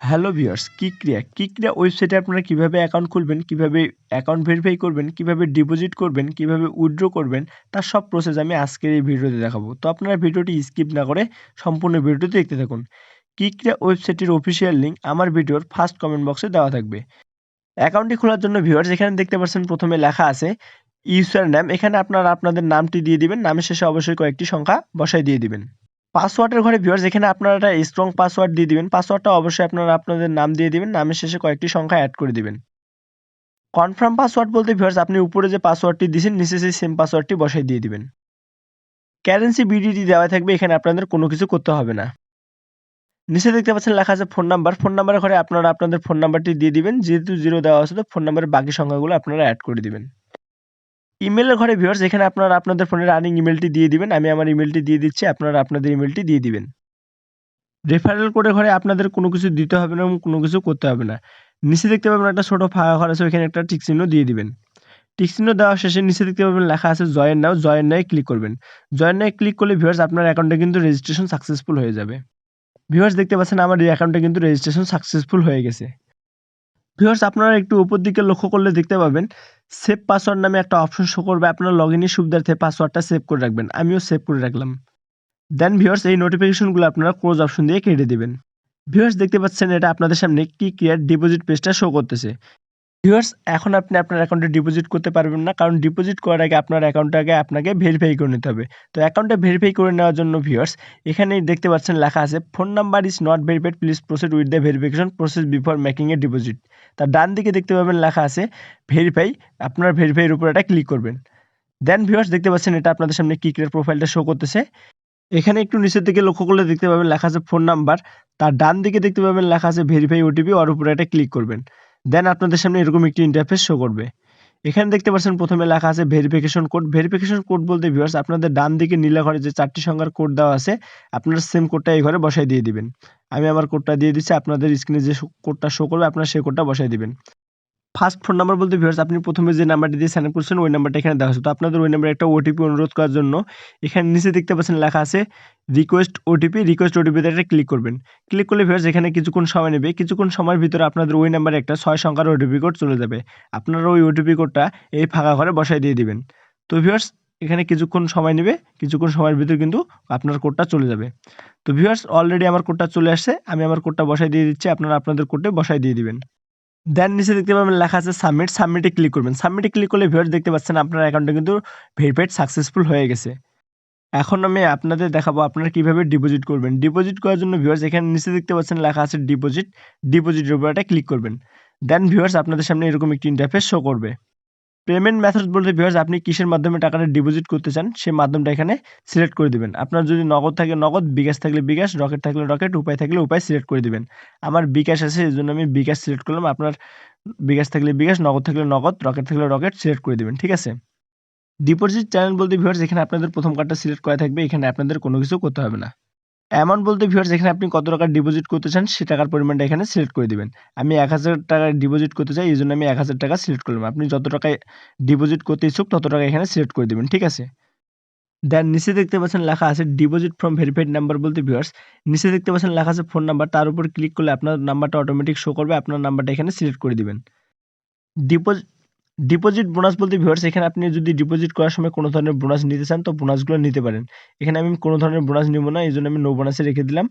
Hello viewers, কিক্রিয়া ওয়েবসাইটে আপনারা কিভাবে অ্যাকাউন্ট খুলবেন, কিভাবে অ্যাকাউন্ট ভেরিফাই করবেন, কিভাবে ডিপোজিট করবেন, কিভাবে উইথড্র করবেন তার সব প্রসেস আমি আজকের এই ভিডিওতে দেখাবো। তো আপনারা ভিডিওটি স্কিপ না করে সম্পূর্ণ ভিডিওটি দেখতে থাকুন। কিক্রিয়া ওয়েবসাইটের অফিসিয়াল লিংক আমার ভিডিওর ফার্স্ট কমেন্ট বক্সে দেওয়া থাকবে। অ্যাকাউন্টটি খোলার জন্য ভিউয়ার্স এখানে দেখতে পাচ্ছেন প্রথমে লেখা আছে ইউজার নেম। এখানে আপনারা আপনাদের নামটি দিয়ে দিবেন, নামের শেষে অবশ্যই কয়েকটি সংখ্যা বসায় দিয়ে দিবেন। পাসওয়ার্ডের ঘরে ভিউয়ার্স এখানে আপনারা একটা স্ট্রং পাসওয়ার্ড দিয়ে দিবেন। পাসওয়ার্ডটা অবশ্যই আপনারা আপনাদের নাম দিয়ে দিবেন, নামের শেষে কয়েকটি সংখ্যা অ্যাড করে দিবেন। কনফার্ম পাসওয়ার্ড বলতে ভিউয়ার্স আপনি উপরে যে পাসওয়ার্ডটি দিয়েছেন নিচে সেই সেম পাসওয়ার্ডটি বসাই দিয়ে দিবেন। কারেন্সি বিডিটি দেওয়া থাকবে, এখানে আপনাদের কোনো কিছু করতে হবে না। নিচে দেখতে পাচ্ছেন লেখা আছে ফোন নাম্বার। ফোন নাম্বারের ঘরে আপনারা আপনাদের ফোন নাম্বারটি দিয়ে দিবেন, যেহেতু 0 দেওয়া আছে তো ফোন নাম্বারের বাকি সংখ্যাগুলো আপনারা অ্যাড করে দিবেন। ইমেলের ঘরে ভিউয়ার্স এখানে আপনারা আপনাদের ফোনের রানিং ইমেলটি দিয়ে দিবেন। আমি আমার ইমেলটি দিয়ে দিচ্ছি, আপনারা আপনাদের ইমেলটি দিয়ে দিবেন। রেফারেল কোডের ঘরে আপনাদের কোনো কিছু দিতে হবে না এবং কোনো কিছু করতে হবে না। নিচে দেখতে পাবেন একটা ছোট ফাঁকা ঘর আছে, ওইখানে একটা টিক চিহ্ন দিয়ে দিবেন। টিক চিহ্ন দেওয়া শেষে নিচে দেখতে পাবেন লেখা আছে জয়েন নাও, জয়েন নাও ক্লিক করবেন। জয়েন নাও ক্লিক করলে ভিউয়ার্স আপনার অ্যাকাউন্টে কিন্তু রেজিস্ট্রেশন সাকসেসফুল হয়ে যাবে। ভিউয়ার্স দেখতে পাচ্ছেন আমার এই অ্যাকাউন্টে কিন্তু রেজিস্ট্রেশন সাকসেসফুল হয়ে গেছে। ভিউয়ার্স আপনারা একটু উপর দিকে লক্ষ্য করলে দেখতে পাবেন সেভ পাসওয়ার্ড নামে একটা অপশন শো করবে। আপনার লগইনের সুবিধার্থে পাসওয়ার্ডটা সেভ করে রাখবেন। আমিও সেভ করে রাখলাম। দেন ভিউয়ার্স এই নোটিফিকেশনগুলো আপনারা ক্লোজ অপশন দিয়ে কেটে দিবেন। ভিউয়ার্স দেখতে পাচ্ছেন এটা আপনাদের সামনে কিক্রিয়ার ডিপোজিট পেজটা শো করতেছে। ভিউয়ার্স এখন আপনি আপনার অ্যাকাউন্টে ডিপোজিট করতে পারবেন না, কারণ ডিপোজিট করার আগে আপনার অ্যাকাউন্টটাকে আপনাকে ভেরিফাই করে নিতে হবে। তো অ্যাকাউন্টটা ভেরিফাই করে নেওয়ার জন্য ভিউয়ার্স এখানেই দেখতে পাচ্ছেন লেখা আছে phone number is not verified, please proceed with the verification process before making A deposit. তার ডান দিকে দেখতে পাবেন লেখা আছে ভেরিফাই। আপনার ভেরিফাইয়ের উপর এটা ক্লিক করবেন। দেন ভিউয়ার্স দেখতে পাচ্ছেন এটা আপনাদের সামনে কিক্রিয়ার প্রোফাইলটা শো করতেছে। এখানে একটু নিচের দিকে লক্ষ্য করলে দেখতে পাবেন লেখা আছে ফোন নাম্বার। তার ডান দিকে দেখতে পাবেন লেখা আছে ভেরিফাই ওটিপি, ওর উপরে একটা ক্লিক করবেন। দেন আপনাদের সামনে এরকম একটি ইন্টারফেস শো করবে। এখানে দেখতে পাচ্ছেন প্রথমে লেখা আছে ভেরিফিকেশন কোড। ভেরিফিকেশন কোড বলতে ভিউয়ার্স আপনাদের ডান দিকে নীলা ঘরে যে 4টি সংখ্যার কোড দেওয়া আছে আপনারা সেম কোডটা এই ঘরে বসায় দিয়ে দিবেন। আমি আমার কোডটা দিয়ে দিচ্ছি, আপনাদের স্ক্রিনে যে কোডটা শো করবে আপনারা সেই কোডটা বসায় দিবেন। ফার্স্ট ফোন নাম্বার বলতে ভিউয়ার্স আপনি প্রথমে যে নাম্বারটি দিয়ে সাইন আপ করছেন ওই নাম্বারটা এখানে দেওয়া আছে। তো আপনাদের ওই নাম্বারে একটা ওটিপি অনুরোধ করার জন্য এখানে নিচে দেখতে পাচ্ছেন লেখা আছে রিকোয়েস্ট ওটিপিতে একটা ক্লিক করবেন। ক্লিক করলে ভিউয়ার্স এখানে কিছুক্ষণ সময় নেবে। কিছুক্ষণ সময়ের ভিতরে আপনাদের ওই নাম্বারে একটা 6 সংখ্যার ওটিপি কোড চলে যাবে। আপনারা ওই ওটিপি কোডটা এই ফাঁকা ঘরে বসায় দিয়ে দিবেন। তো ভিউয়ার্স এখানে কিছুক্ষণ সময় নেবে, কিছুক্ষণ সময়ের ভিতরে কিন্তু আপনার কোডটা চলে যাবে। তো ভিউয়ার্স অলরেডি আমার কোডটা চলে আসছে, আমি আমার কোডটা বসায় দিয়ে দিচ্ছি, আপনারা আপনাদের কোডটা বসায় দিয়ে দিবেন। দেন নিচে দেখতে পাবেন লেখা আছে সাবমিট। সাবমিটে ক্লিক করবেন। সাবমিটে ক্লিক করলে ভিউয়ার্স দেখতে পাচ্ছেন আপনার অ্যাকাউন্টটা কিন্তু ভেরিফাইড সাকসেসফুল হয়ে গেছে। এখন আমি আপনাদের দেখাবো আপনারা কিভাবে ডিপোজিট করবেন। ডিপোজিট করার জন্য ভিউয়ার্স এখানে নিচে দেখতে পাচ্ছেন লেখা আছে ডিপোজিট। ডিপোজিটের উপর একটা ক্লিক করবেন। দেন ভিউয়ার্স আপনাদের সামনে এরকম একটি ইন্টারফেস শো করবে। পেমেন্ট মেথড বলতে ভিউয়ার্স আপনি কিসের মাধ্যমে টাকাটা ডিপোজিট করতে চান সেই মাধ্যমটা এখানে সিলেক্ট করে দিবেন। আপনার যদি নগদ থাকে নগদ, বিকাশ থাকলে বিকাশ, রকেট থাকলে রকেট, উপায় থাকলে উপায় সিলেক্ট করে দিবেন। আমার বিকাশ আছে এজন্য আমি বিকাশ সিলেক্ট করলাম। আপনার বিকাশ থাকলে বিকাশ, নগদ থাকলে নগদ, রকেট থাকলে রকেট সিলেক্ট করে দিবেন। ঠিক আছে? ডিপোজিট চ্যানেল বলতে ভিউয়ার্স এখানে আপনাদের প্রথম কার্ডটা সিলেক্ট করা থাকবে, এখানে আপনাদের কোনো কিছু করতে হবে না। অ্যামাউন্ট বলতে ভিউয়ার্স এখানে আপনি কত টাকা ডিপোজিট করতে চান সে টাকার পরিমাণটা এখানে সিলেক্ট করে দিবেন। আমি ১,০০০ টাকা ডিপোজিট করতে চাই, এজন্য আমি ১,০০০ টাকা সিলেক্ট করলাম। আপনি যত টাকায় ডিপোজিট করতে ইচ্ছুক তত টাকা এখানে সিলেক্ট করে দিবেন। ঠিক আছে? দেন নিচে দেখতে পাচ্ছেন লেখা আছে ডিপোজিট ফ্রম ভেরিফাইড নাম্বার বলতে ভিউয়ার্স নিচে দেখতে পাচ্ছেন লেখা আছে ফোন নাম্বার, তার উপর ক্লিক করলে আপনার নাম্বারটা অটোমেটিক শো করবে। আপনার নাম্বারটা এখানে সিলেক্ট করে দিবেন। ডিপোজিট ডিপোজিট বোনাস বলতে ভিউয়ার্স এখানে আপনি যদি ডিপোজিট করার সময় কোনো ধরনের বোনাস নিতে চান তো বোনাসগুলো নিতে পারেন। এখানে আমি কোনো ধরনের বোনাস নিব না, এজন্য আমি নো বোনাসে রেখে দিলাম।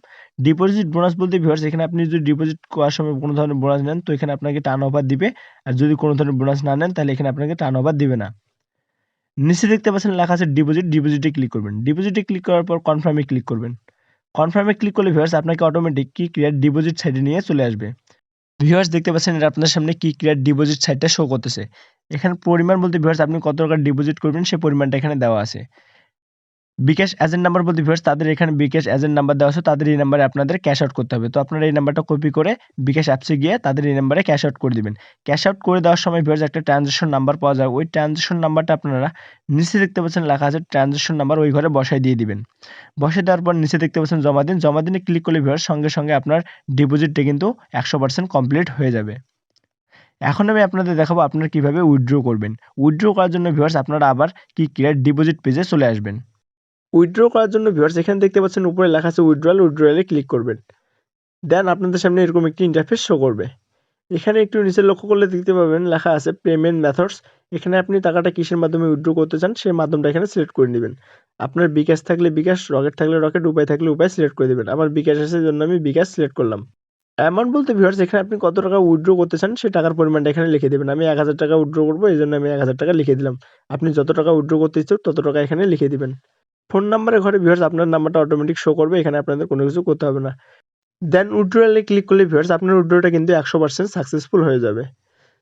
ডিপোজিট বোনাস বলতে ভিউয়ার্স এখানে আপনি যদি ডিপোজিট করার সময় কোনো ধরনের বোনাস নেন তো এখানে আপনাকে টার্ন ওভার দিবে। আর যদি কোনো ধরনের বোনাস না নেন তাহলে এখানে আপনাকে টার্ন ওভার দিবে না। নিচে দেখতে পাচ্ছেন লেখা আছে ডিপোজিট, ডিপোজিটে ক্লিক করবেন। ডিপোজিটে ক্লিক করার পর কনফার্মে ক্লিক করবেন। কনফার্মে ক্লিক করলে ভিউয়ার্স আপনাকে অটোমেটিক কিক্রিয়ার ডিপোজিট সাইটে নিয়ে চলে আসবে। ভিউয়ার্স দেখতে পাচ্ছেন এটা আপনার সামনে কিক্রিয়ার ডিপোজিট সাইটটা শো করতেছে। এখানে পরিমাণ বলতে ভিউয়ার্স আপনি কত টাকা ডিপোজিট করবেন সেই পরিমাণটা এখানে দেওয়া আছে। বিকাশ এজেন্ট নাম্বার বলতে ভিউয়ার্স তাদের এখানে বিকাশ এজেন্ট নাম্বার দেওয়া আছে, তাদের এই নাম্বারে আপনাদের ক্যাশ আউট করতে হবে। তো আপনারা এই নাম্বারটা কপি করে বিকাশ অ্যাপসে গিয়ে তাদের এই নাম্বারে ক্যাশ আউট করে দিবেন। ক্যাশ আউট করে দেওয়ার সময় ভিউয়ার্স একটা ট্রানজ্যাকশন নাম্বার পাওয়া যায়। ওই ট্রানজ্যাকশন নাম্বারটা আপনারা নিচে দেখতে পাচ্ছেন লেখা আছে ট্রানজ্যাকশন নাম্বার, ওই ঘরে বসায় দিয়ে দিবেন। বসায় দেওয়ার পর নিচে দেখতে পাচ্ছেন জমা দিন। জমা দিনে ক্লিক করলে ভিউয়ার্স সঙ্গে সঙ্গে আপনার ডিপোজিটটা কিন্তু 100% কমপ্লিট হয়ে যাবে। এখন আমি আপনাদের দেখাবো আপনারা কিভাবে উইথড্র করবেন। উইথড্র করার জন্য ভিউয়ার্স আপনারা আবার কিক্রিয়ার ডিপোজিট পেজে চলে আসবেন। উইথড্র করার জন্য ভিউয়ার্স এখানে দেখতে পাচ্ছেন উপরে লেখা আছে উইথড্রয়াল, উইথড্রয়ালে ক্লিক করবেন। দেন আপনাদের সামনে এরকম একটি ইন্টারফেস শো করবে। এখানে একটু নিচে লক্ষ্য করলে দেখতে পাবেন লেখা আছে পেমেন্ট মেথডস। এখানে আপনি টাকাটা কিসের মাধ্যমে উইথড্র করতে চান সেই মাধ্যমটা এখানে সিলেক্ট করে নেবেন। আপনার বিকাশ থাকলে বিকাশ, রকেট থাকলে রকেট, উপায় থাকলে উপায় সিলেক্ট করে দেবেন। আমার বিকাশ আছে জন্য আমি বিকাশ সিলেক্ট করলাম। অ্যামাউন্ট বলতে ভিউয়ার্স এখানে আপনি কত টাকা উইথড্র করতে চান সেই টাকার পরিমাণটা এখানে লিখে দেবেন। আমি ১,০০০ টাকা উইথড্র করব, এজন্য আমি ১,০০০ টাকা লিখে দিলাম। আপনি যত টাকা উইথড্র করতে ইচ্ছুক তত টাকা এখানে লিখে দিবেন। ফোন নাম্বারের ঘরে ভিউয়ার্স আপনার নাম্বারটা অটোমেটিক শো করবে, এখানে আপনাদের কোনো কিছু করতে হবে না। দেন উইথড্রয়ালে ক্লিক করলে ভিউয়ার্স আপনার উইথড্রটা কিন্তু ১০০% সাকসেসফুল হয়ে যাবে।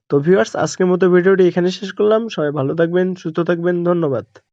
তো ভিউয়ার্স আজকের মতো ভিডিওটি এখানে শেষ করলাম। সবাই ভালো থাকবেন, সুস্থ থাকবেন। ধন্যবাদ।